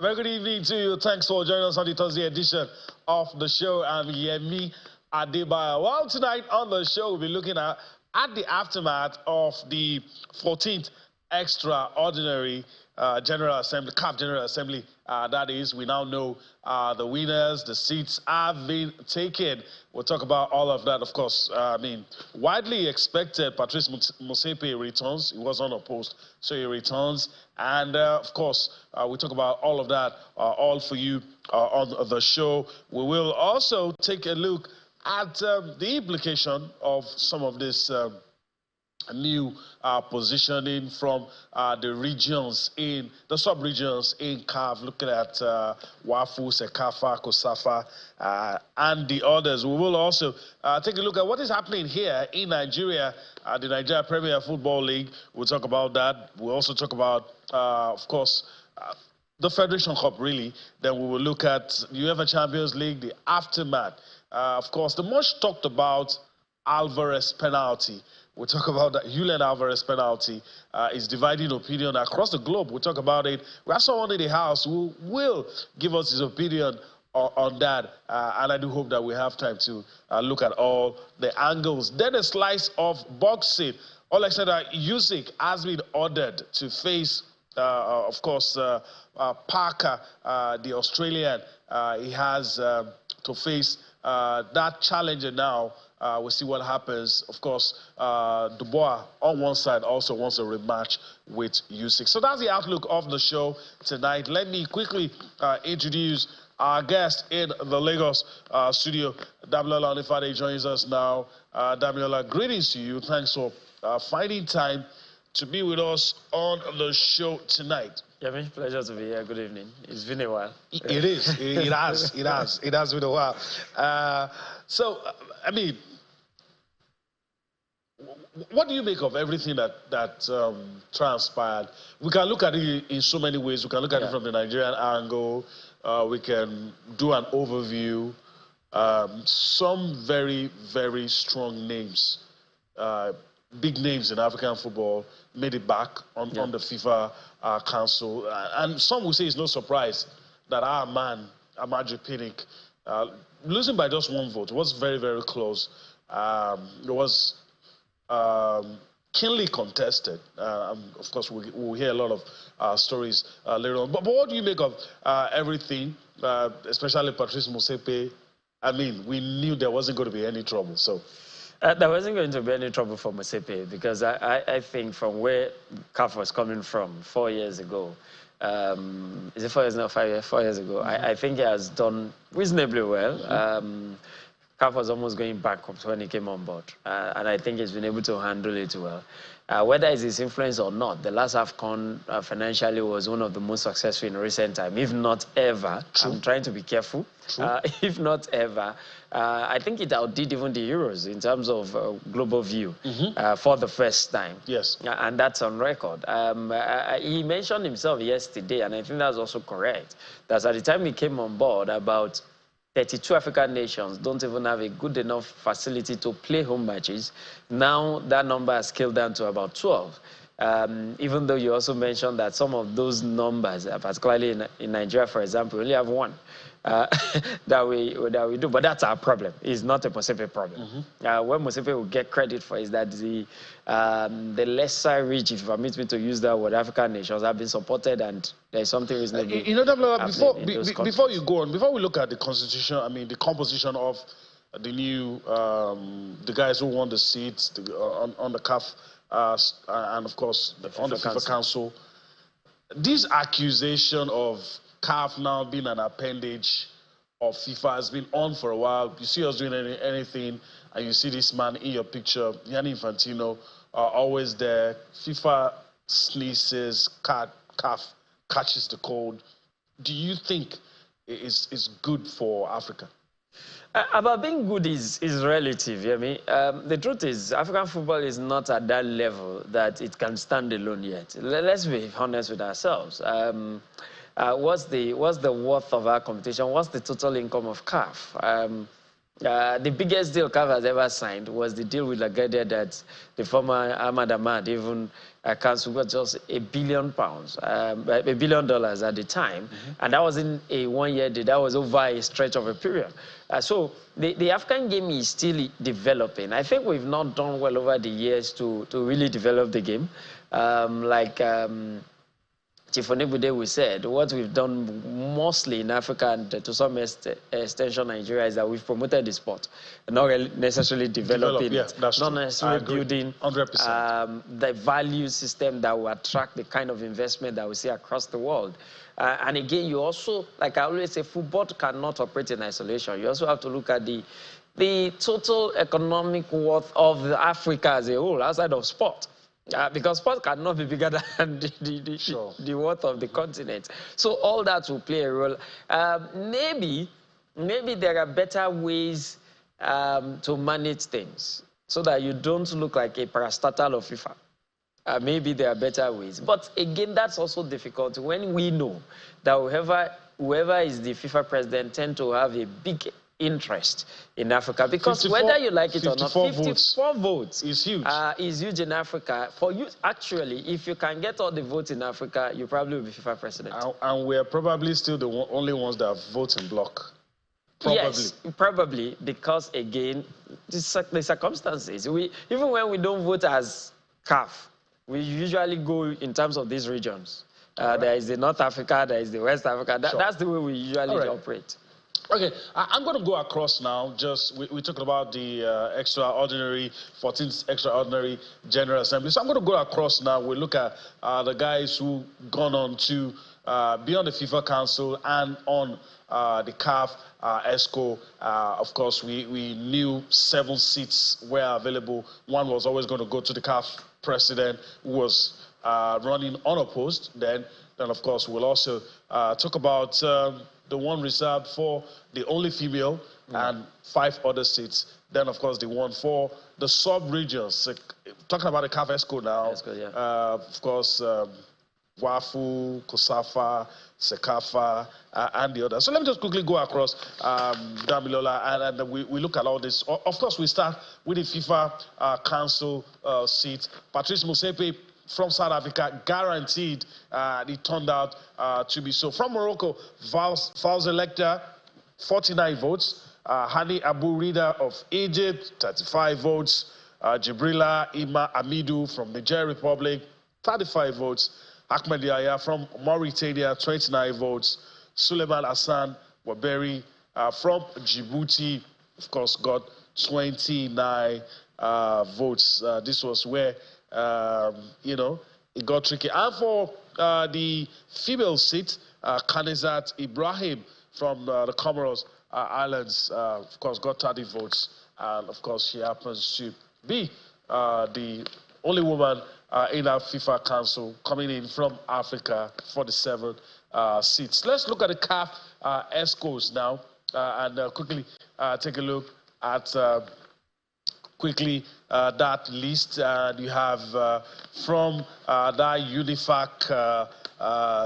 Very good evening to you. Thanks for joining us on the Thursday edition of the show. I'm Yemi Adebayo. Well, tonight on the show, we'll be looking at the aftermath of the 14th extraordinary General Assembly, CAF General Assembly. That is, we now know the winners, the seats have been taken. We'll talk about all of that, of course. Widely expected, Patrice Motsepe returns. He was unopposed, so he returns. And, of course, we'll talk about all of that, all for you on the show. We will also take a look at the implication of some of this new positioning from the regions in the sub-regions in CAF, looking at Wafu, Sekafa, Kosafa, and the others. We will also take a look at what is happening here in Nigeria, the Nigeria Premier Football League. We'll talk about that. We'll also talk about, of course, the Federation Cup, really. Then we will look at UEFA Champions League, the aftermath. Of course, the much talked about Alvarez penalty. We'll talk about that. Julian Alvarez penalty is dividing opinion across the globe. We'll talk about it. We have someone in the house who will give us his opinion on that. And I do hope that we have time to look at all the angles. Then a slice of boxing. Alexander Usyk has been ordered to face, of course, Parker, the Australian. He has to face that challenger now. We'll see what happens. Of course, Dubois on one side also wants a rematch with Usyk. So that's the outlook of the show tonight. Let me quickly introduce our guest in the Lagos studio. Damilola Onifade joins us now. Damilola, greetings to you. Thanks for finding time to be with us on the show tonight. Yemi, pleasure to be here. Good evening. It's been a while. It is. It has. It has been a while. What do you make of everything that transpired? We can look at it in so many ways. We can look at it from the Nigerian angle. We can do an overview. Some very, very strong names, big names in African football, made it back on the FIFA Council. And some will say it's no surprise that our man, Pinnick, losing by just one vote, was very, very close. It was keenly contested. Of course, we'll hear a lot of stories later on. But what do you make of everything, especially Patrice Motsepe? I mean, we knew there wasn't going to be any trouble, so... There wasn't going to be any trouble for Motsepe because I think from where CAF was coming from 4 years ago, is it 4 years now, 5 years? 4 years ago, I think he has done reasonably well. CAF was almost going backwards when he came on board, and I think he's been able to handle it well. Whether it's his influence or not, the last AFCON financially was one of the most successful in recent time, if not ever. True. I'm trying to be careful. If not ever. I think it outdid even the Euros in terms of global view for the first time. Yes. And that's on record. He mentioned himself yesterday, and I think that's also correct, that at the time he came on board, about 32 African nations don't even have a good enough facility to play home matches. Now that number has scaled down to about 12. Even though you also mentioned that some of those numbers, particularly in Nigeria, for example, we only have one that we do. But that's our problem. It's not a Motsepe problem. What Motsepe will get credit for is that the lesser rich, if you permit me to use that word, African nations have been supported, and there's something reasonable. You know, before you go on, before we look at the constitution, the composition of the new, the guys who won the seats on the CAF, and of course on the FIFA Council. This accusation of CAF now being an appendage of FIFA has been on for a while. You see us doing anything, and you see this man in your picture, Gianni Infantino, always there. FIFA sneezes, CAF catches the cold. Do you think it's good for Africa? About being good is relative, the truth is, African football is not at that level that it can stand alone yet. Let's be honest with ourselves. What's the worth of our competition? What's the total income of CAF? The biggest deal CAF has ever signed was the deal with Lagardère that the former Ahmad Ahmad even council got just £1 billion, $1 billion at the time. And that wasn't a one-year deal. That was over a stretch of a period. So the African game is still developing. I think we've not done well over the years to really develop the game. Chief Onibude, we said, what we've done mostly in Africa and to some extension Nigeria is that we've promoted the sport, not really necessarily developing it, that's not true. necessarily building 100%. the value system that will attract the kind of investment that we see across the world. And again, you also, like I always say, football cannot operate in isolation. You also have to look at the total economic worth of Africa as a whole, outside of sport. Because sport cannot be bigger than the worth of the continent. So all that will play a role. Maybe there are better ways to manage things so that you don't look like a parastatal of FIFA. Maybe there are better ways. But again, that's also difficult when we know that whoever is the FIFA president tend to have a big interest in Africa, because whether you like it or not, 54 votes is huge. Is huge in Africa. For you, actually, if you can get all the votes in Africa, you probably will be FIFA president. And we're probably still the only ones that vote in bloc. Probably. Yes, probably, because again, the circumstances. Even when we don't vote as CAF, we usually go in terms of these regions. Right. There is the North Africa, there is the West Africa. That's the way we usually operate. Okay, I'm going to go across now. We're talking about the 14th extraordinary General Assembly. So I'm going to go across now. We'll look at the guys who gone on to be on the FIFA Council and on the CAF ESCO. Of course, we knew 7 seats were available. One was always going to go to the CAF president, who was running unopposed. Then of course, we'll also talk about the one reserved for the only female and 5 other seats. Then, of course, the one for the sub-regions. Talking about the CAF ESCO now. ESCO, yeah. Of course, WAFU, COSAFA, SECAFA, and the others. So let me just quickly go across, Damilola, and we look at all this. Of course, we start with the FIFA Council seat. Patrice Motsepe from South Africa, guaranteed. It turned out to be so. From Morocco, Vals Electa, 49 votes. Hani Abu Rida of Egypt, 35 votes. Jibrila Ima Amidou from Niger Republic, 35 votes. Ahmed Yahya from Mauritania, 29 votes. Suleiman Hassan Waberi from Djibouti, of course, got 29 votes. This was where it got tricky. And for the female seat, Kanizat Ibrahim from the Comoros Islands, of course, got 30 votes. And, of course, she happens to be the only woman in our FIFA Council coming in from Africa, 47 seats. Let's look at the CAF ESCOs now and quickly take a look at that list. You have from that UNIFAC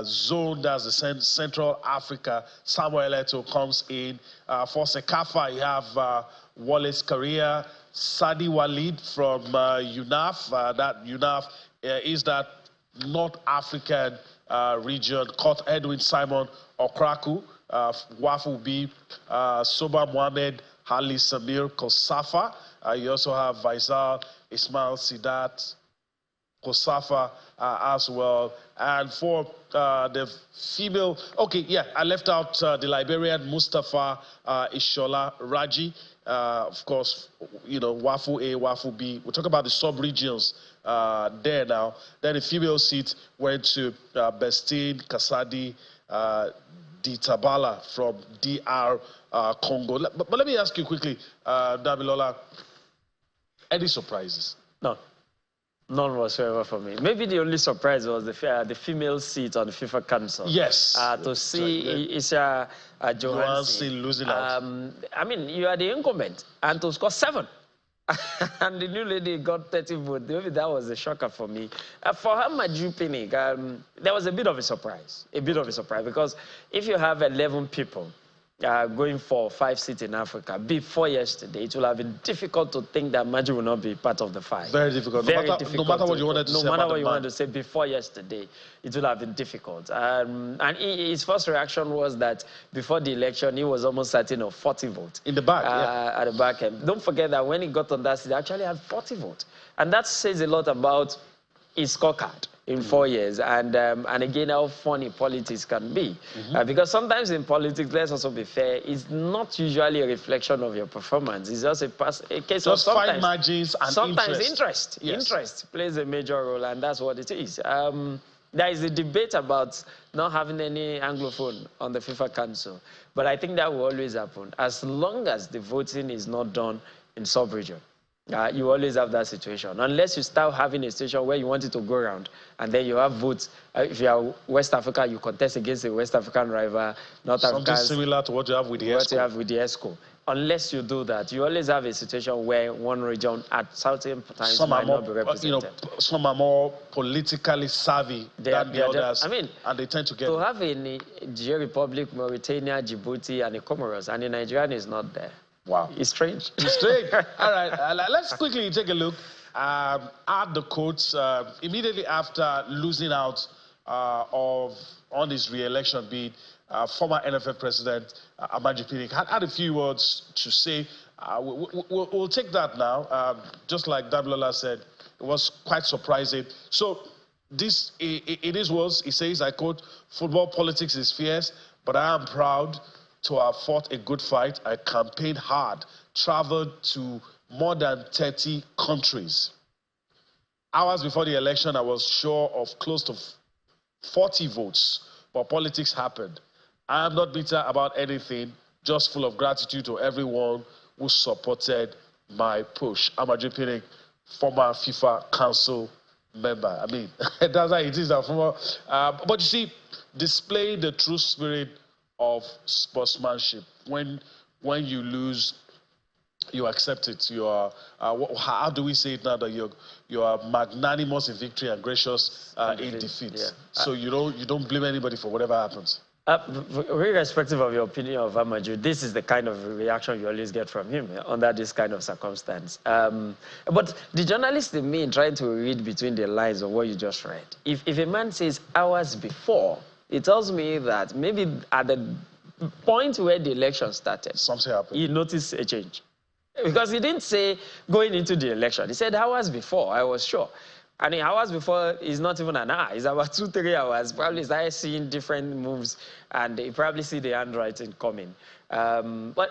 zone, that's the Central Africa, Samuel Eto'o comes in. For SECAFA, you have Wallace Correa, Sadi Walid from UNAF. That UNAF is that North African region. Caught Edwin Simon Okraku. WAF will be Soba Mohamed Ali Samir Kosafa. You also have Faisal Ismail Sidat Kosafa as well. And for the female, I left out the Liberian Mustafa Ishola Raji. Of course, WAFU A, WAFU B. We'll talk about the sub-regions there now. Then the female seat went to Bestine Kasadi Ditabala from DR Congo. But let me ask you quickly, Damilola, any surprises? No. None whatsoever for me. Maybe the only surprise was the female seat on the FIFA Council. Yes. To see Isha Johansson losing out. I mean, you are the incumbent, and to score 7. And the new lady got 30 votes. Maybe that was a shocker for me. For her, Pinnick, there was a bit of a surprise. Because if you have 11 people going for 5 seats in Africa before yesterday, it would have been difficult to think that Maju will not be part of the 5. Very difficult. No matter what you wanted to say no about matter what the you man. wanted to say before yesterday, it would have been difficult. And his first reaction was that before the election, he was almost certain of 40 votes. In the back, yeah. At the back end. Don't forget that when he got on that seat, he actually had 40 votes. And that says a lot about his scorecard in 4 years, and again, how funny politics can be. Because sometimes in politics, let's also be fair, it's not usually a reflection of your performance. It's just a case of sometimes fine margins and sometimes interest. Yes. Interest plays a major role, and that's what it is. There is a debate about not having any Anglophone on the FIFA Council, but I think that will always happen as long as the voting is not done in sub-region. You always have that situation, unless you start having a situation where you want it to go around, and then you have votes. If you are West Africa, you contest against a West African rival, North African. Something similar to what you have with the ESCO. What you have with the ESCO. Unless you do that, you always have a situation where one region at certain times might not be represented. Some are more politically savvy than the others. And they tend to get. To have a Niger Republic, Mauritania, Djibouti, and a Comoros, and the Nigerian is not there. Wow. It's strange. It's strange. All right, let's quickly take a look at the quotes immediately after losing out on his re-election bid. Former NFF President Pinnick had a few words to say. We'll take that now. Just like Damilola said, it was quite surprising. So this, in his words, he says, I quote, "Football politics is fierce, but I am proud to have fought a good fight. I campaigned hard, traveled to more than 30 countries. Hours before the election, I was sure of close to 40 votes, but politics happened. I am not bitter about anything, just full of gratitude to everyone who supported my push." Amaju Pinnick, former FIFA Council member. That's how it is. But you see, display the true spirit of sportsmanship. When you lose, you accept it. You are how do we say it now, that you are magnanimous in victory and gracious in defeat. Yeah. So you don't blame anybody for whatever happens. Irrespective of your opinion of Amaju, this is the kind of reaction you always get from him under this kind of circumstance. But the journalist in me, trying to read between the lines of what you just read, if a man says hours before, it tells me that maybe at the point where the election started, something happened. He noticed a change. Because he didn't say going into the election. He said hours before, I was sure. And hours before is not even an hour. It's about 2-3 hours. Probably started seeing different moves, and you probably see the handwriting coming. But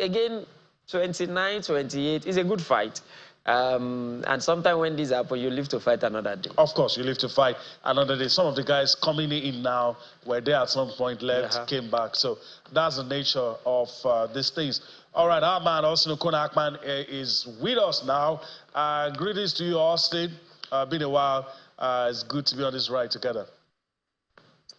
again, 29, 28 is a good fight. And sometimes when this happens, you live to fight another day. Of course, you live to fight another day. Some of the guys coming in now were there at some point, left, came back. So that's the nature of these things. All right, our man, Austin Okona-Akpan, is with us now. Greetings to you, Austin. Been a while. It's good to be on this ride together.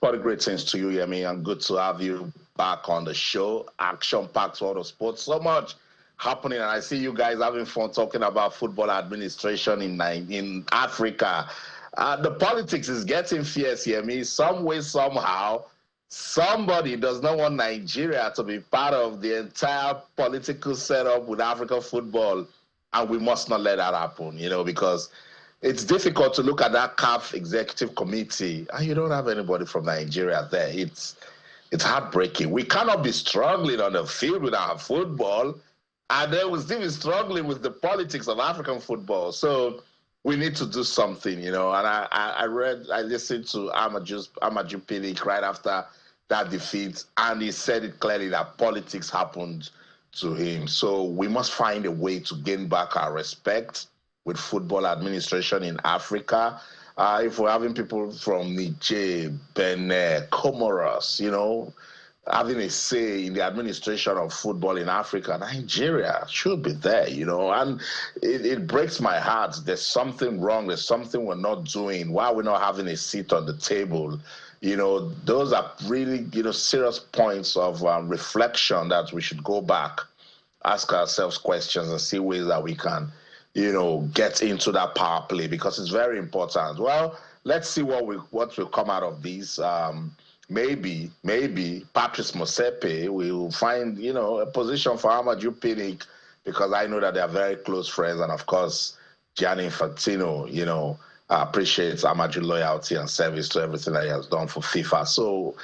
What a great things to you, Yemi, and good to have you back on the show. Action-packed world of sports. So much happening, and I see you guys having fun talking about football administration in Africa. The politics is getting fierce, Yemi. Some way, somehow, somebody does not want Nigeria to be part of the entire political setup with African football, and we must not let that happen, because it's difficult to look at that CAF executive committee and you don't have anybody from Nigeria there. It's heartbreaking. We cannot be struggling on the field with our football, and then we'll still be struggling with the politics of African football. So we need to do something, And I listened to Amaju Pinnick right after that defeat, and he said it clearly that politics happened to him. So we must find a way to gain back our respect with football administration in Africa. If we're having people from Niger, Benin, Comoros, having a say in the administration of football in Africa, Nigeria should be there, And it breaks my heart. There's something wrong. There's something we're not doing. Why are we not having a seat on the table? Those are really, serious points of reflection that we should go back, ask ourselves questions, and see ways that we can get into that power play, because it's very important. Well, let's see what will come out of these. maybe Patrice Motsepe will find, a position for Amadou Pinnick, because I know that they are very close friends. And of course, Gianni Infantino, appreciates Amadou's loyalty and service to everything that he has done for FIFA. So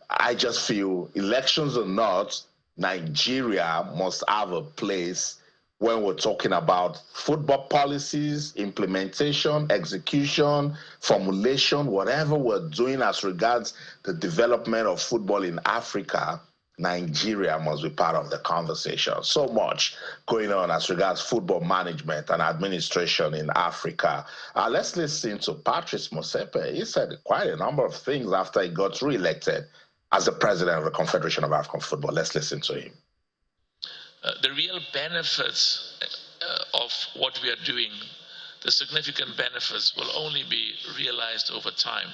I just feel, elections or not, Nigeria must have a place when we're talking about football policies, implementation, execution, formulation, whatever we're doing as regards the development of football in Africa. Nigeria must be part of the conversation. So much going on as regards football management and administration in Africa. Let's listen to Patrice Motsepe. He said quite a number of things after he got re-elected as the president of the Confederation of African Football. Let's listen to him. The real benefits of what we are doing, the significant benefits, will only be realized over time.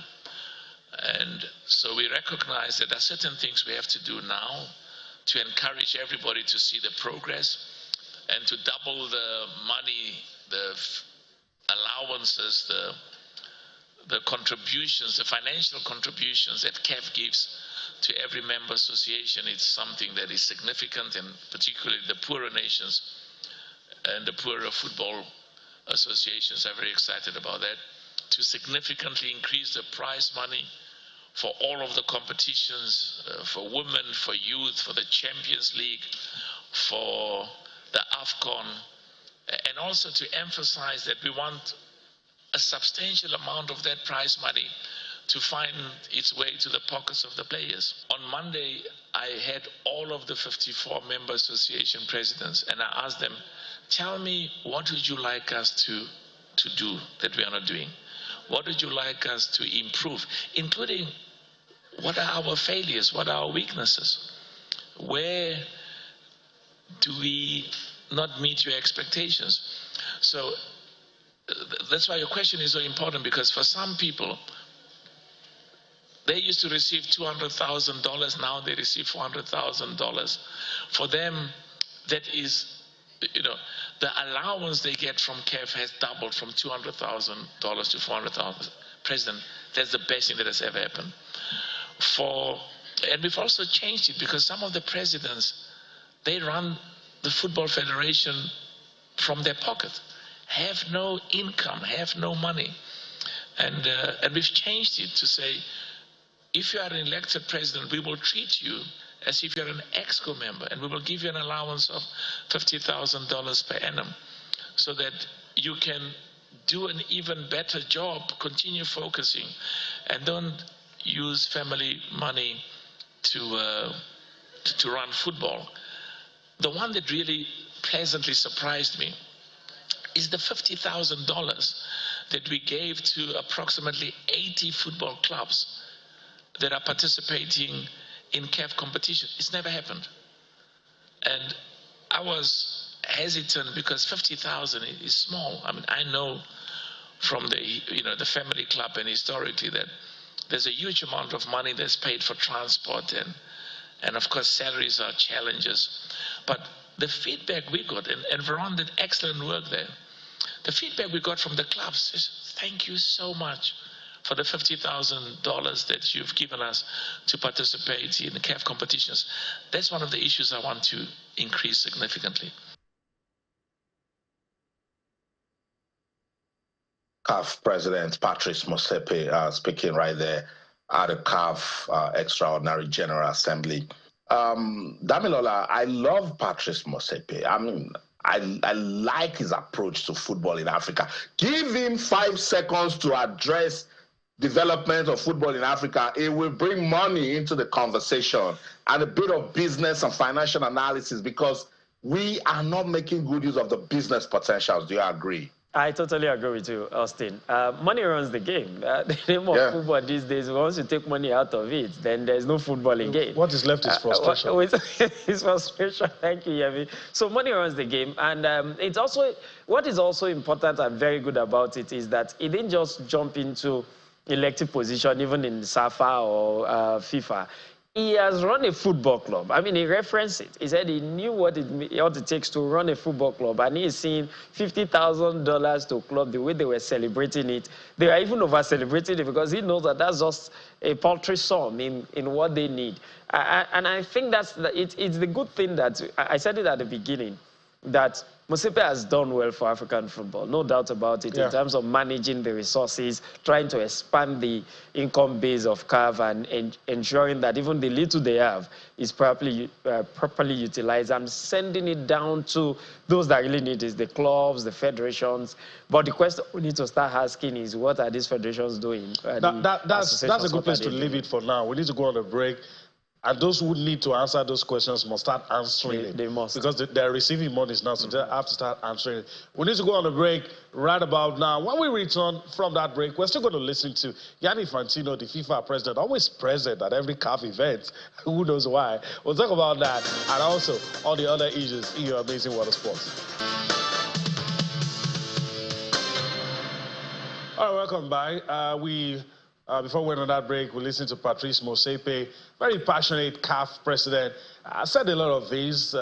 And so we recognize that there are certain things we have to do now to encourage everybody to see the progress and to double the money, the allowances, the contributions, the financial contributions that CAF gives to every member association. It's something that is significant, and particularly the poorer nations and the poorer football associations are very excited about that, to significantly increase the prize money for all of the competitions, for women, for youth, for the Champions League, for the AFCON, and also to emphasize that we want a substantial amount of that prize money to find its way to the pockets of the players. On Monday, I had all of the 54 member association presidents, and I asked them, tell me, what would you like us to do that we are not doing? What would you like us to improve, including what are our failures, what are our weaknesses? Where do we not meet your expectations? So that's why your question is so important, because for some people, they used to receive $200,000, now they receive $400,000. For them, that is, the allowance they get from CAF has doubled from $200,000 to $400,000. President, that's the best thing that has ever happened. And we've also changed it, because some of the presidents, they run the Football Federation from their pocket, have no income, have no money. And we've changed it to say, if you are an elected president, we will treat you as if you're an EXCO member, and we will give you an allowance of $50,000 per annum, so that you can do an even better job, continue focusing, and don't use family money to run football. The one that really pleasantly surprised me is the $50,000 that we gave to approximately 80 football clubs that are participating in CAF competition. It's never happened. And I was hesitant, because 50,000 is small. I mean, I know from the family club and historically that there's a huge amount of money that's paid for transport, and of course salaries are challenges. But the feedback we got, and Veron did excellent work there, the feedback we got from the clubs is, thank you so much for the $50,000 that you've given us to participate in the CAF competitions. That's one of the issues I want to increase significantly. CAF President Patrice Motsepe speaking right there at the CAF Extraordinary General Assembly. Damilola, I love Patrice Motsepe. I mean, I like his approach to football in Africa. Give him 5 seconds to address development of football in Africa. It will bring money into the conversation and a bit of business and financial analysis, because we are not making good use of the business potentials. Do you agree? I totally agree with you, Austin. Money runs the game. The name of football these days, once you take money out of it, then there's no football again. What is left is frustration. It's frustration. Thank you, Yemi. So money runs the game. And it's also, what is also important and very good about it is that it didn't just jump into elective position, even in SAFA or FIFA. He has run a football club. I mean, he referenced it. He said he knew what it takes to run a football club, and he's seen $50,000 to club, the way they were celebrating it. They were even over-celebrating it because he knows that that's just a paltry sum in what they need. And I think it's the good thing that, I said it at the beginning, that Motsepe has done well for African football, no doubt about it, in terms of managing the resources, trying to expand the income base of CAF and ensuring that even the little they have is properly utilized and sending it down to those that really need it, the clubs, the federations. But the question we need to start asking is, what are these federations doing? That's a good place to leave it for now. We need to go on a break. And those who need to answer those questions must start answering it. They must. Because they're receiving monies now, so they have to start answering it. We need to go on a break right about now. When we return from that break, we're still going to listen to Gianni Infantino, the FIFA president, always present at every CAF event. Who knows why? We'll talk about that and also all the other issues in your amazing world of sports. All right, welcome back. Before we went on that break, we listened to Patrice Motsepe, very passionate CAF president. Said a lot of things,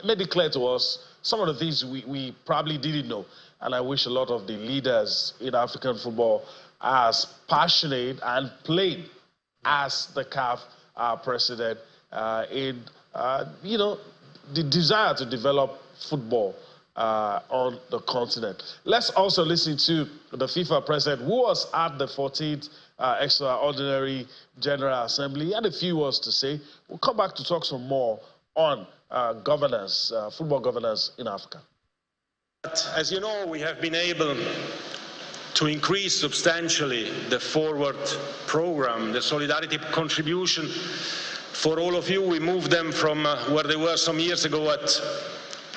made it clear to us some of the things we probably didn't know. And I wish a lot of the leaders in African football are as passionate and played as the CAF president in, the desire to develop football on the continent. Let's also listen to the FIFA president, who was at the 14th Extraordinary General Assembly. He had a few words to say. We'll come back to talk some more on governance, football governance in Africa. As you know, we have been able to increase substantially the forward program, the solidarity contribution for all of you. We moved them from where they were some years ago at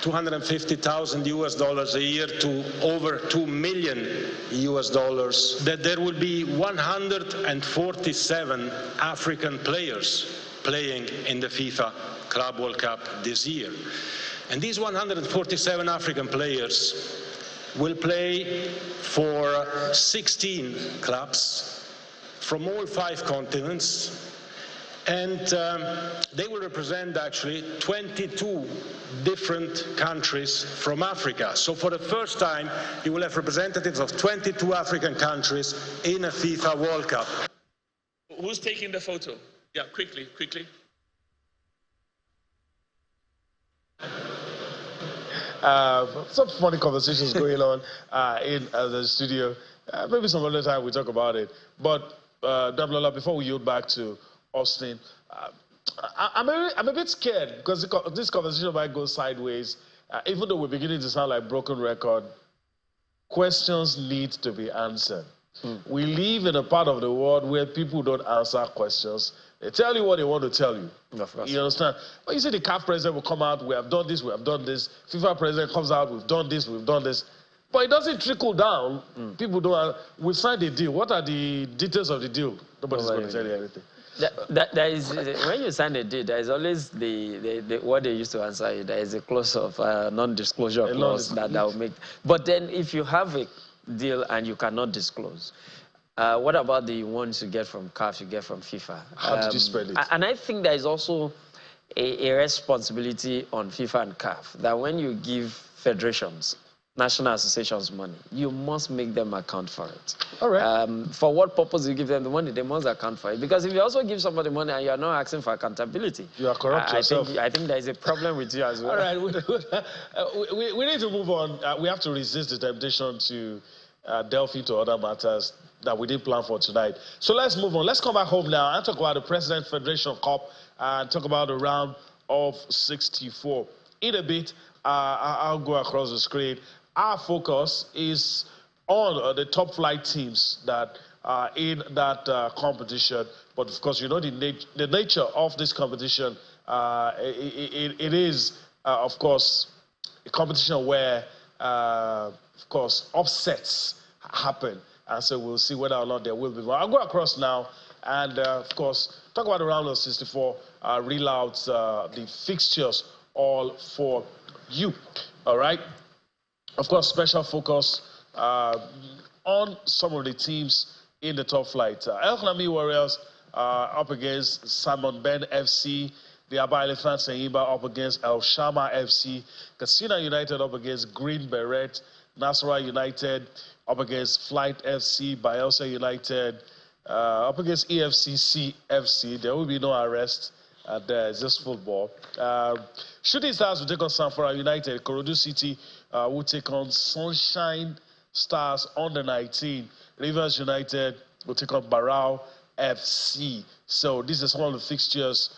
$250,000 a year to over $2 million, that there will be 147 African players playing in the FIFA Club World Cup this year. And these 147 African players will play for 16 clubs from all 5 continents. And they will represent actually 22 different countries from Africa. So for the first time, you will have representatives of 22 African countries in a FIFA World Cup. Who's taking the photo? Yeah, quickly. Some funny conversations going on in the studio. Maybe some other time we talk about it. But, Dablola, before we yield back to Austin, I'm a bit scared because this conversation might go sideways. Even though we're beginning to sound like broken record, questions need to be answered. We live in a part of the world where people don't answer questions. They tell you what they want to tell you. You understand? But you see the CAF president will come out, we have done this, we have done this. FIFA president comes out, we've done this, we've done this. But it doesn't trickle down. People don't. We signed a deal. What are the details of the deal? Nobody's going to tell you anything. There is, when you sign a deal, there is always what they used to answer you. There is a clause of non-disclosure clause that will make. But then, if you have a deal and you cannot disclose, what about the ones you get from CAF, you get from FIFA? How did you spread it? And I think there is also a responsibility on FIFA and CAF that when you give federations, national associations money, you must make them account for it. All right. For what purpose you give them the money, they must account for it. Because if you also give somebody money and you are not asking for accountability, you are corrupt yourself. I think there is a problem with you as well. All right. We need to move on. We have to resist the temptation to delve into other matters that we didn't plan for tonight. So let's move on. Let's come back home now and talk about the President Federation Cup and talk about the round of 64. In a bit, I'll go across the screen. Our focus is on the top flight teams that are in that competition. But of course, you know the nature of this competition. It is, of course, a competition where, of course, upsets happen. And so we'll see whether or not there will be. But I'll go across now and, of course, talk about the round of 64, reel out the fixtures all for you. All right? Of course, special focus on some of the teams in the top flight. El Kanami Warriors up against Salmon Ben FC. The Aba Elephants and Iba up against El Shama FC. Casina United up against Green Beret. Nasarawa United up against Flight FC. Bayelsa United up against EFCC FC. There will be no arrest. There is just football. Shooting Stars will take on Sanfora United. Korodu City will take on Sunshine Stars under 19. Rivers United will take on Barao FC. So this is one of the fixtures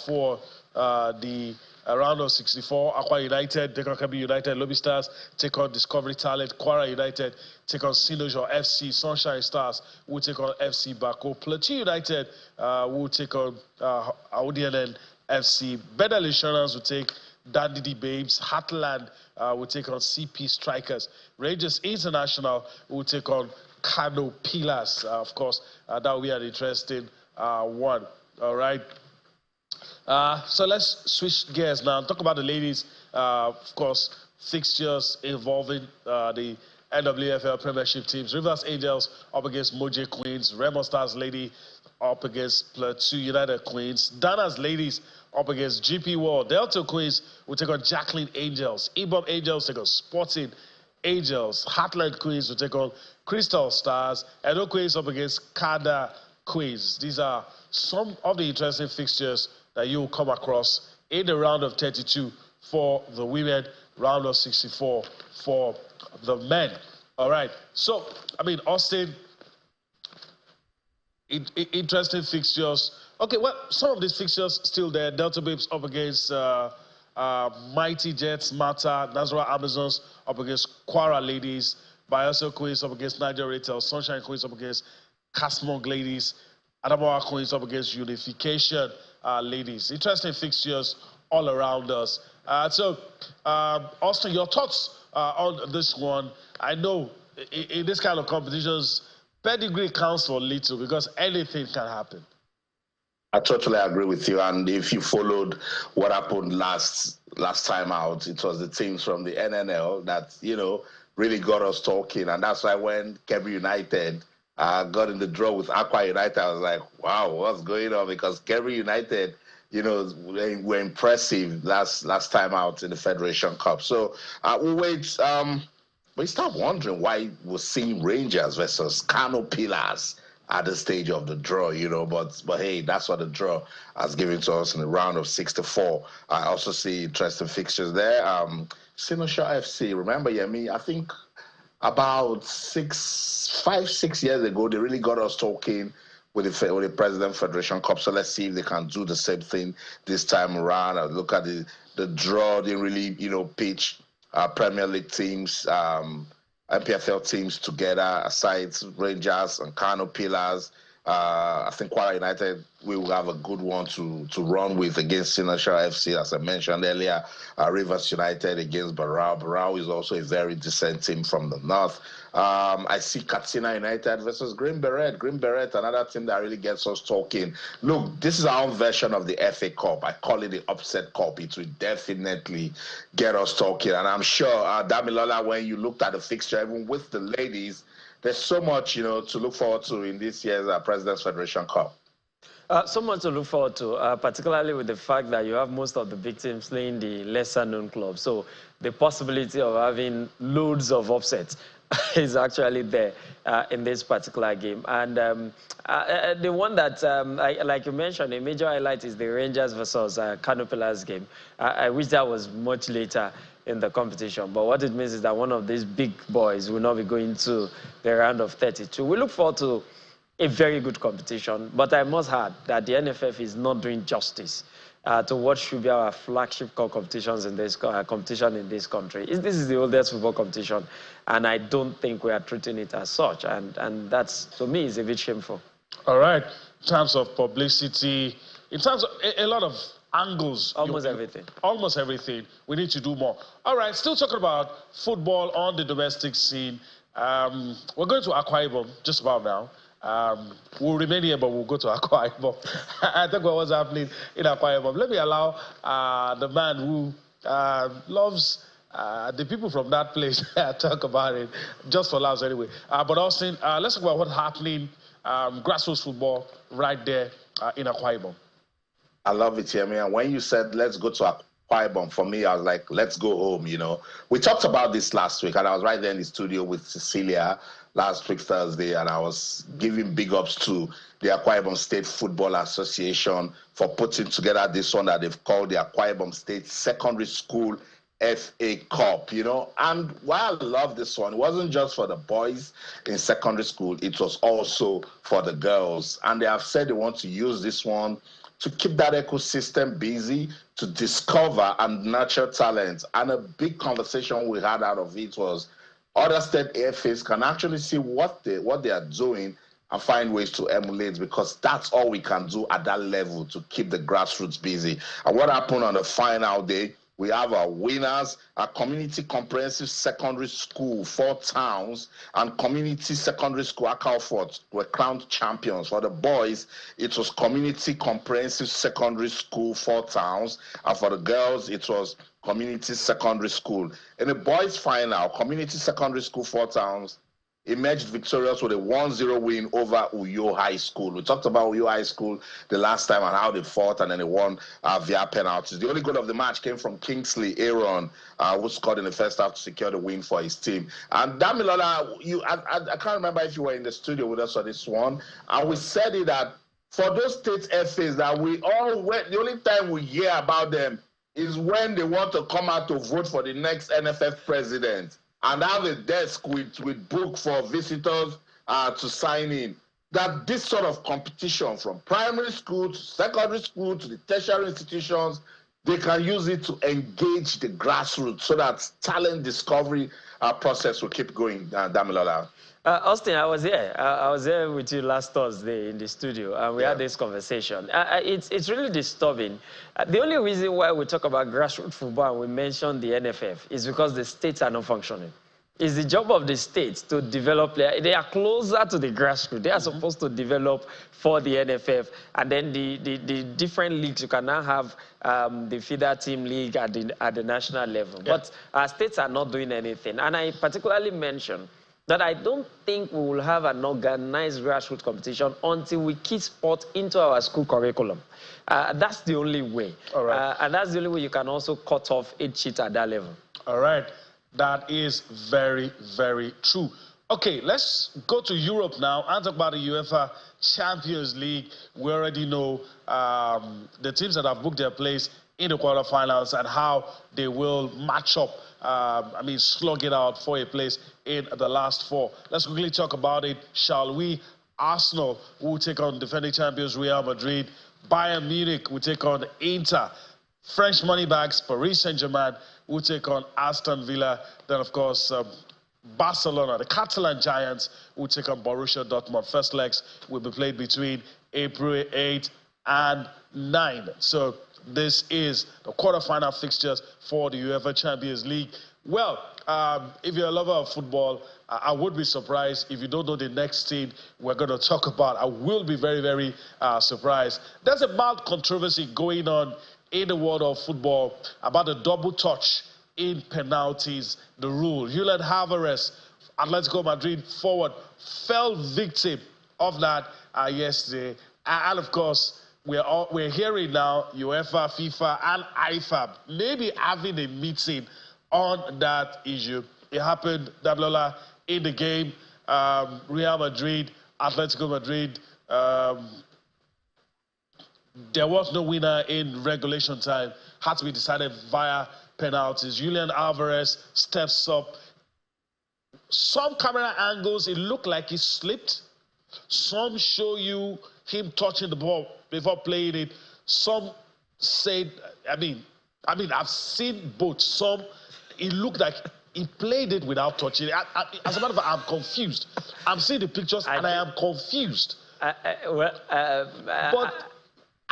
for the round of 64. Aqua United take on Kabi United. Lobby Stars take on Discovery Talent. Kwara United take on Sinojo FC. Sunshine Stars will take on FC Bako. Plateau United will take on Audianen FC. Bedell Insurance will take Dandidi Babes. Heartland will take on CP Strikers. Rangers International will take on Kano Pillars. Of course, that will be an interesting one. All right. So let's switch gears now and talk about the ladies. Of course, fixtures involving the NWFL Premiership teams. Rivers Angels up against Moje Queens. Remo Stars Lady up against Plateau United Queens. Dana's Ladies up against GP World. Delta Queens will take on Jacqueline Angels. Ibom Angels take on Sporting Angels. Heartland Queens will take on Crystal Stars. Edo Queens up against Kada Queens. These are some of the interesting fixtures that you will come across in the round of 32 for the women, round of 64 for the men. All right. So, I mean, Austin, interesting fixtures. Okay, well, some of these fixtures still there. Delta Babes up against Mighty Jets, Mata. Nazara Amazons up against Kwara Ladies. Bayelsa Queens up against Niger Retail. Sunshine Queens up against Casmog Ladies. Adamawa Queens up against Unification Ladies. Interesting fixtures all around us. Austin, your thoughts on this one? I know in this kind of competitions, pedigree counts for little because anything can happen. I totally agree with you. And if you followed what happened last time out, it was the teams from the NNL that, really got us talking. And that's why when Kebbi United got in the draw with Aqua United, I was like, wow, what's going on? Because Kebbi United, were impressive last time out in the Federation Cup. So we'll wait. We start wondering why we're seeing Rangers versus Kano Pillars at the stage of the draw, but hey, that's what the draw has given to us in the round of 64. I also see interesting fixtures there. Sinosha FC, remember, Yemi, I think about 5-6 years ago, they really got us talking with the President Federation Cup. So let's see if they can do the same thing this time around. I look at the draw. They really, pitch Premier League teams, MPFL teams together, aside Rangers and Kano Pillars. I think Kwara United, we will have a good one to run with against Sinosha FC, as I mentioned earlier. Rivers United against Barao. Barao is also a very decent team from the north. I see Katsina United versus Green Beret. Green Beret, another team that really gets us talking. Look, this is our own version of the FA Cup. I call it the upset cup. It will definitely get us talking. And I'm sure, Damilola, when you looked at the fixture, even with the ladies, there's so much, to look forward to in this year's President's Federation Cup. So much to look forward to, particularly with the fact that you have most of the big teams playing the lesser-known clubs. So the possibility of having loads of upsets is actually there in this particular game. And the one that, like you mentioned, a major highlight is the Rangers versus Kano Pillars game. I wish that was much later in the competition. But what it means is that one of these big boys will not be going to the round of 32. We look forward to a very good competition, but I must add that the NFF is not doing justice to what should be our flagship competitions in this competition in this country. This is the oldest football competition, and I don't think we are treating it as such, and that's, to me, is a bit shameful. All right. In terms of publicity, in terms of a lot of angles. Almost everything. Almost everything. We need to do more. All right, still talking about football on the domestic scene. We're going to Akwa Ibom just about now. We'll remain here, but we'll go to Akwa Ibom. I think what was happening in Akwa Ibom. Let me allow the man who loves the people from that place talk about it, just for laughs anyway. But Austin, let's talk about what's happening grassroots football right there in Akwa Ibom. I love it, Yemi. And when you said, let's go to Akwa Ibom, for me, I was like, let's go home, you know. We talked about this last week, and I was right there in the studio with Cecilia last week, Thursday, and I was giving big ups to the Akwa Ibom State Football Association for putting together this one that they've called the Akwa Ibom State Secondary School FA Cup, you know. And while I love this one, it wasn't just for the boys in secondary school, it was also for the girls. And they have said they want to use this one to keep that ecosystem busy, to discover and nurture talent. And a big conversation we had out of it was other state AFAs can actually see what they are doing and find ways to emulate, because that's all we can do at that level to keep the grassroots busy. And what happened on the final day, we have our winners, a community comprehensive secondary school, 4 towns, and community secondary school, Akalfort, were crowned champions. For the boys, it was community comprehensive secondary school, 4 towns, and for the girls, it was community secondary school. In the boys' final, community secondary school, 4 towns, emerged victorious with a 1-0 win over Uyo High School. We talked about Uyo High School the last time and how they fought, and then they won via penalties. The only goal of the match came from Kingsley Aaron, who scored in the first half to secure the win for his team. And Damilola, I can't remember if you were in the studio with us for this one, and we said it that for those state FAs that we all went, the only time we hear about them is when they want to come out to vote for the next NFF president and have a desk with book for visitors to sign in. That this sort of competition from primary school to secondary school to the tertiary institutions, they can use it to engage the grassroots so that talent discovery process will keep going, Damilola. Austin, I was here. I was here with you last Thursday in the studio, and we had this conversation. It's really disturbing. The only reason why we talk about grassroots football and we mention the NFF is because the states are not functioning. It's the job of the states to develop. They are closer to the grassroots. They are supposed to develop for the NFF, and then the different leagues. You can now have the feeder team league at the national level. Yeah. But our states are not doing anything. And I particularly mentioned that I don't think we will have an organized grassroots competition until we keep sport into our school curriculum. That's the only way. All right. And that's the only way you can also cut off a cheat at that level. All right. That is very, very true. Okay, let's go to Europe now and talk about the UEFA Champions League. We already know the teams that have booked their place in the quarterfinals and how they will match up, slug it out for a place in the last 4. Let's quickly talk about it, shall we? Arsenal will take on defending champions Real Madrid. Bayern Munich will take on Inter. French money bags, Paris Saint-Germain will take on Aston Villa. Then, of course, Barcelona, the Catalan Giants, will take on Borussia Dortmund. First legs will be played between April 8 and 9. So this is the quarterfinal fixtures for the UEFA Champions League. Well, if you're a lover of football, I would be surprised if you don't know the next team we're going to talk about. I will be very, very surprised. There's a mild controversy going on in the world of football about the double touch in penalties, the rule. Julian Alvarez, Atletico Madrid forward, fell victim of that yesterday. And of course, we're hearing now UEFA, FIFA, and IFAB maybe having a meeting on that issue. It happened, Dablola, in the game, Real Madrid, Atletico Madrid. There was no winner in regulation time. Had to be decided via penalties. Julian Alvarez steps up. Some camera angles, it looked like he slipped. Some show you him touching the ball before playing it. Some said, I've seen both. Some, it looked like he played it without touching it. As a matter of fact, I'm confused. I'm seeing the pictures and I am confused. But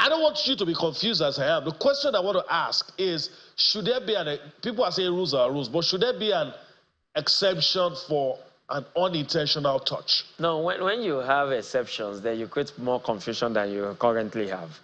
I don't want you to be confused as I am. The question I want to ask is, should there be people are saying rules are rules, but should there be an exemption for an unintentional touch? No, when you have exceptions, then you create more confusion than you currently have.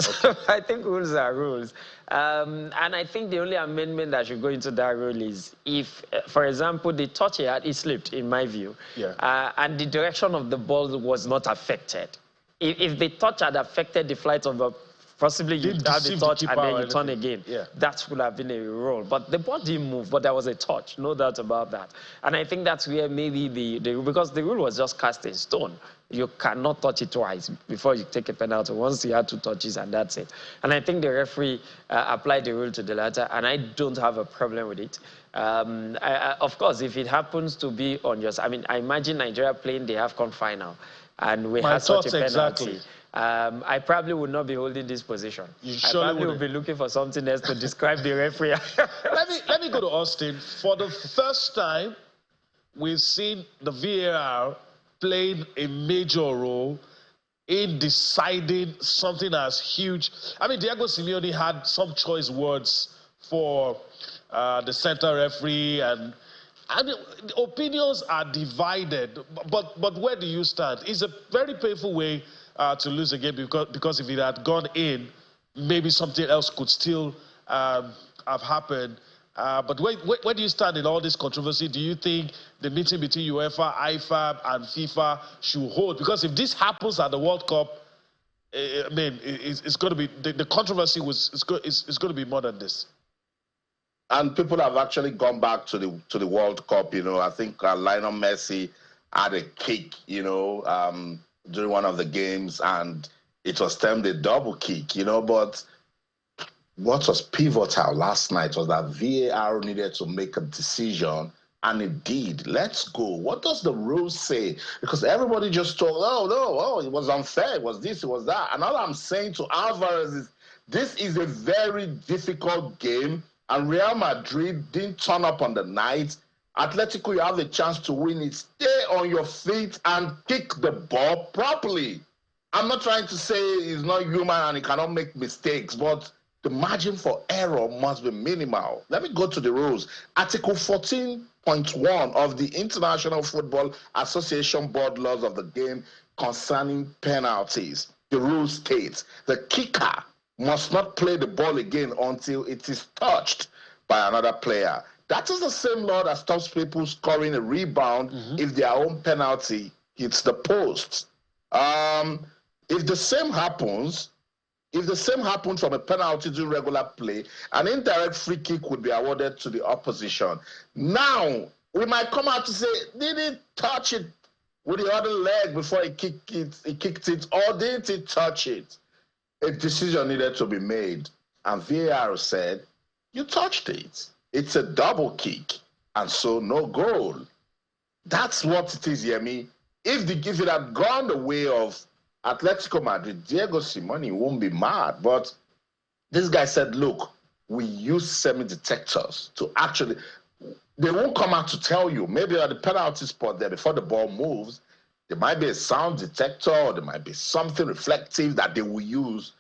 So I think rules are rules. And I think the only amendment that should go into that rule is if, for example, the touch he slipped, in my view, and the direction of the ball was not affected. If the touch had affected the flight of the possibly you have the touch and then you turn again. That would have been a rule. But the ball didn't move, but there was a touch, no doubt about that. And I think that's where maybe because the rule was just cast in stone. You cannot touch it twice before you take a penalty. Once you had 2 touches and that's it. And I think the referee applied the rule to the latter, and I don't have a problem with it. Of course, if it happens to be unjust, I mean, I imagine Nigeria playing the AFCON final, and we had such a penalty. Exactly. I probably would not be holding this position. I probably would be looking for something else to describe the referee. let me go to Austin. For the first time, we've seen the VAR playing a major role in deciding something as huge. I mean, Diego Simeone had some choice words for the center referee, and I mean, the opinions are divided. But where do you stand? It's a very painful way to lose a game because if it had gone in, maybe something else could still have happened. But where do you stand in all this controversy? Do you think the meeting between UEFA, IFAB, and FIFA should hold? Because if this happens at the World Cup, I mean, it's going to be the controversy is going to be more than this. And people have actually gone back to the World Cup. You know, I think Lionel Messi had a kick, you know, during one of the games, and it was termed a double kick, you know. But what was pivotal last night was that VAR needed to make a decision, and it did. Let's go. What does the rules say? Because everybody just told, it was unfair, it was this, it was that. And all I'm saying to Alvarez is, this is a very difficult game, and Real Madrid didn't turn up on the night. Atletico, you have a chance to win it. Stay on your feet and kick the ball properly. I'm not trying to say he's not human and he cannot make mistakes, but the margin for error must be minimal. Let me go to the rules. Article 14.1 of the International Football Association Board laws of the game concerning penalties. The rule states the kicker must not play the ball again until it is touched by another player. That is the same law that stops people scoring a rebound if their own penalty hits the post. If the same happens from a penalty during regular play, an indirect free kick would be awarded to the opposition. Now, we might come out to say, did he touch it with the other leg before he kicked it, or didn't he touch it? A decision needed to be made. And VAR said, you touched it. It's a double kick, and so no goal. That's what it is, Yemi. If it had gone the way of Atletico Madrid, Diego Simeone won't be mad. But this guy said, look, we use semi-detectors to actually, they won't come out to tell you. Maybe at the penalty spot there, before the ball moves, there might be a sound detector, or there might be something reflective that they will use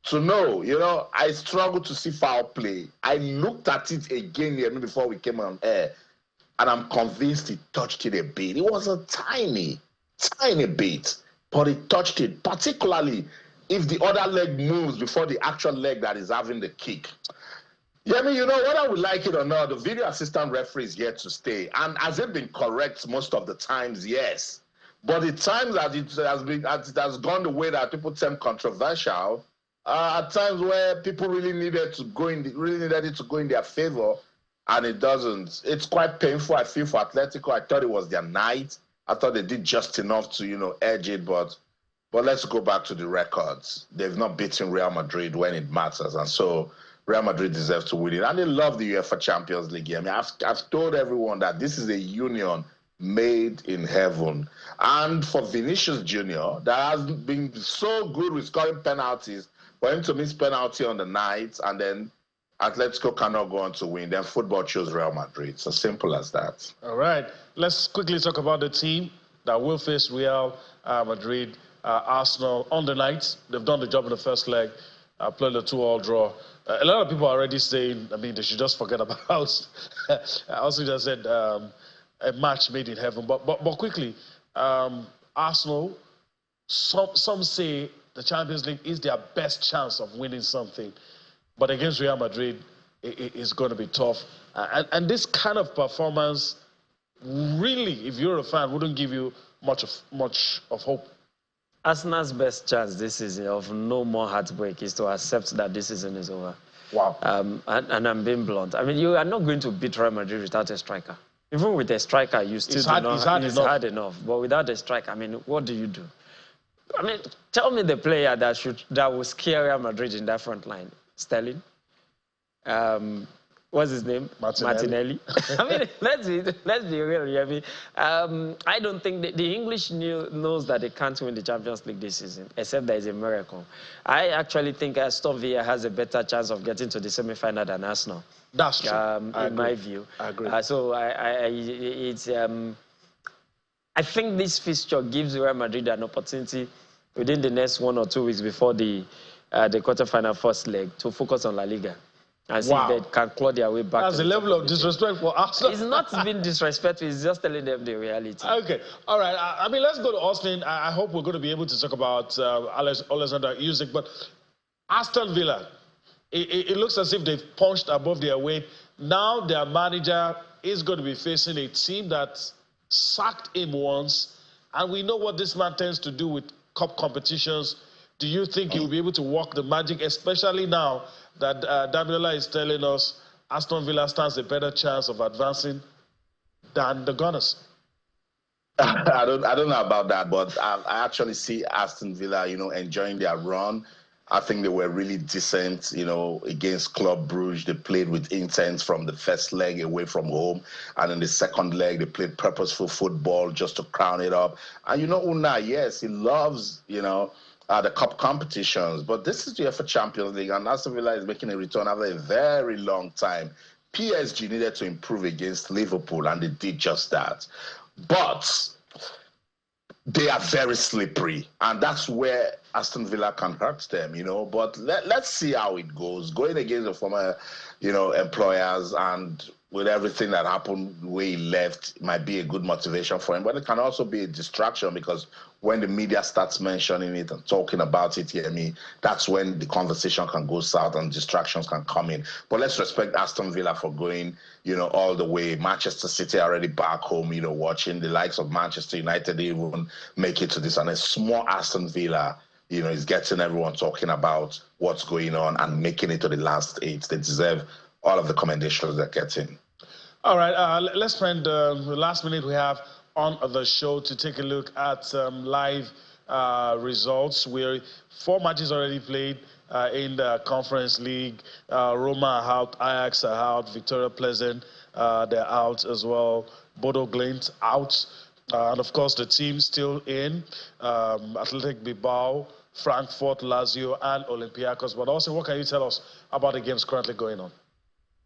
to know. You know, I struggle to see foul play. I looked at it again before we came on air, and I'm convinced he touched it a bit. It was a tiny bit, but he touched it, particularly if the other leg moves before the actual leg that is having the kick. Yeah, I mean, you know, whether we like it or not, the video assistant referee is here to stay. And has it been correct most of the times? Yes. But the times that it has gone the way that people term controversial, at times where people really needed it to go in their favor, and it doesn't. It's quite painful, I feel, for Atletico. I thought it was their night. I thought they did just enough to, you know, edge it, but let's go back to the records. They've not beaten Real Madrid when it matters, and so Real Madrid deserves to win it. And they love the UEFA Champions League. I mean, I've told everyone that this is a union made in heaven. And for Vinicius Jr., that has been so good with scoring penalties, for him to miss penalty on the night, and then Atletico cannot go on to win, then football chose Real Madrid. It's as simple as that. All right. Let's quickly talk about the team that will face Real Madrid, Arsenal on the night. They've done the job in the first leg, played a 2-2 draw. A lot of people are already saying, I mean, they should just forget about. I also just said a match made in heaven. But quickly, Arsenal, some say the Champions League is their best chance of winning something. But against Real Madrid, it's going to be tough. And this kind of performance, really, if you're a fan, wouldn't give you much of hope. Arsenal's best chance this season of no more heartbreak is to accept that this season is over. Wow. And I'm being blunt. I mean, you are not going to beat Real Madrid without a striker. Even with a striker, you still it's hard enough. But without a striker, I mean, what do you do? I mean, tell me the player that will scare Real Madrid in that front line. Sterling? What's his name? Martinelli. I mean, let's be real. I mean, I don't think the English knows that they can't win the Champions League this season, except there is a miracle. I actually think Aston Villa has a better chance of getting to the semi-final than Arsenal. That's true. In my view. I agree. I think this fixture gives Real Madrid an opportunity within the next 1 or 2 weeks before the quarter-final first leg to focus on La Liga. And see if they can claw their way back. That's the level of disrespect for Arsenal. It's not being disrespectful, it's just telling them the reality. Okay, all right. I mean, let's go to Austin. I hope we're going to be able to talk about Alexander Usyk, but Aston Villa, it looks as if they've punched above their weight. Now their manager is going to be facing a team that sacked him once, and we know what this man tends to do with cup competitions. Do you think he'll be able to work the magic, especially now that Damilola is telling us Aston Villa stands a better chance of advancing than the Gunners? I don't know about that, but I actually see Aston Villa, enjoying their run. I think they were really decent, against Club Brugge. They played with intent from the first leg away from home. And in the second leg, they played purposeful football just to crown it up. And Unai, yes, he loves, the cup competitions. But this is the UEFA Champions League, and Aston Villa is making a return after a very long time. PSG needed to improve against Liverpool, and they did just that. But they are very slippery, and that's where Aston Villa can hurt them, But let's see how it goes. Going against the former, employers, and with everything that happened where he left, it might be a good motivation for him. But it can also be a distraction, because when the media starts mentioning it and talking about it, that's when the conversation can go south and distractions can come in. But let's respect Aston Villa for going, all the way. Manchester City already back home, watching. The likes of Manchester United even make it to this. And a small Aston Villa, is getting everyone talking about what's going on and making it to the last 8. They deserve all of the commendations they're getting. All right, let's spend the last minute we have on the show to take a look at live results. 4 matches already played in the Conference League. Roma are out, Ajax are out, Victoria Pleasant, they're out as well. Bodo Glimt out. And of course, the team still in, Athletic Bilbao, Frankfurt, Lazio, and Olympiacos. But also, what can you tell us about the games currently going on?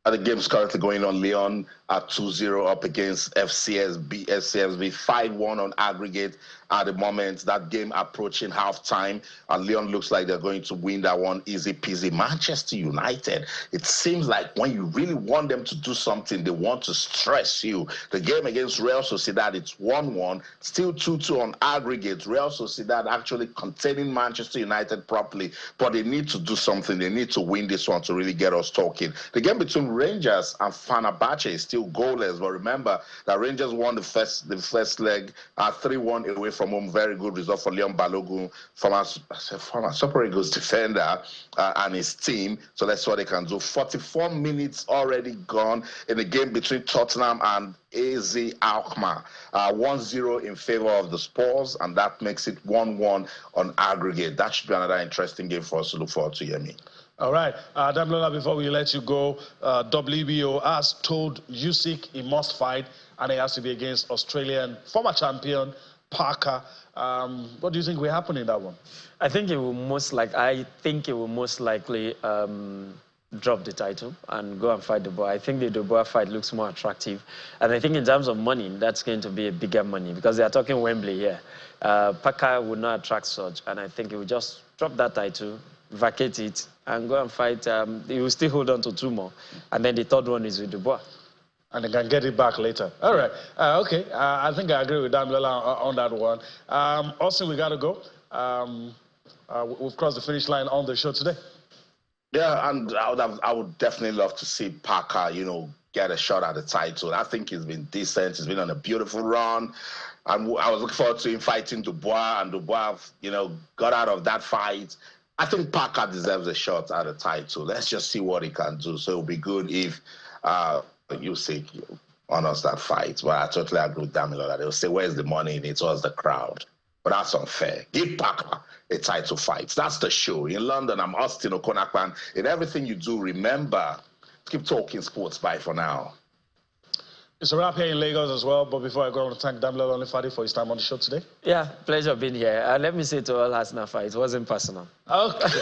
The game's currently going on. Leon at 2-0 up against FCSB 5-1 on aggregate at the moment. That game approaching halftime, and Leon looks like they're going to win that one easy peasy. Manchester United, it seems like when you really want them to do something, they want to stress you. The game against Real Sociedad, it's 1-1, still 2-2 on aggregate. Real Sociedad actually containing Manchester United properly, but they need to do something. They need to win this one to really get us talking. The game between Rangers and Fenerbahce is still goalless, but remember that Rangers won the first leg 3-1 away from home. Very good result for Leon Balogun, former Super Eagles defender, and his team. So let's see what they can do. 44 minutes already gone in the game between Tottenham and AZ Alkmaar. 1-0 in favor of the Spurs, and that makes it 1-1 on aggregate. That should be another interesting game for us to look forward to, Yemi. All right, Damilola, before we let you go, WBO has told Usyk he must fight, and it has to be against Australian former champion Parker. What do you think will happen in that one? I think it will most likely drop the title and go and fight the Dubois. I think the Dubois fight looks more attractive, and I think in terms of money, that's going to be a bigger money because they are talking Wembley here. Parker would not attract such, and I think he will just drop that title, vacate it, and go and fight. He will still hold on to 2 more, and then the third one is with Dubois. And they can get it back later. All right. Okay. I think I agree with Damilola on that one. Austin, we got to go. We've crossed the finish line on the show today. Yeah, and I would definitely love to see Parker, get a shot at the title. I think he's been decent. He's been on a beautiful run. And I was looking forward to him fighting Dubois, and Dubois, got out of that fight. I think Parker deserves a shot at the title. Let's just see what he can do. So it'll be good if Usyk honors that fight. But I totally agree with Damilola. They'll say, where's the money in it? Where's the crowd? But that's unfair. Give Parker a title fight. That's the show. In London, I'm Austin Okonakpan. In everything you do, remember, keep talking sports. Bye for now. It's a wrap here in Lagos as well. But before I go, I want to thank Damilola Onifade for his time on the show today. Yeah, pleasure being here. Let me say to all Arsenal fans, it wasn't personal. Okay.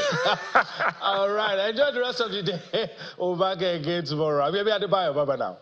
All right. Enjoy the rest of the day. We'll be back again tomorrow. I'm Adebayo. Bye-bye now.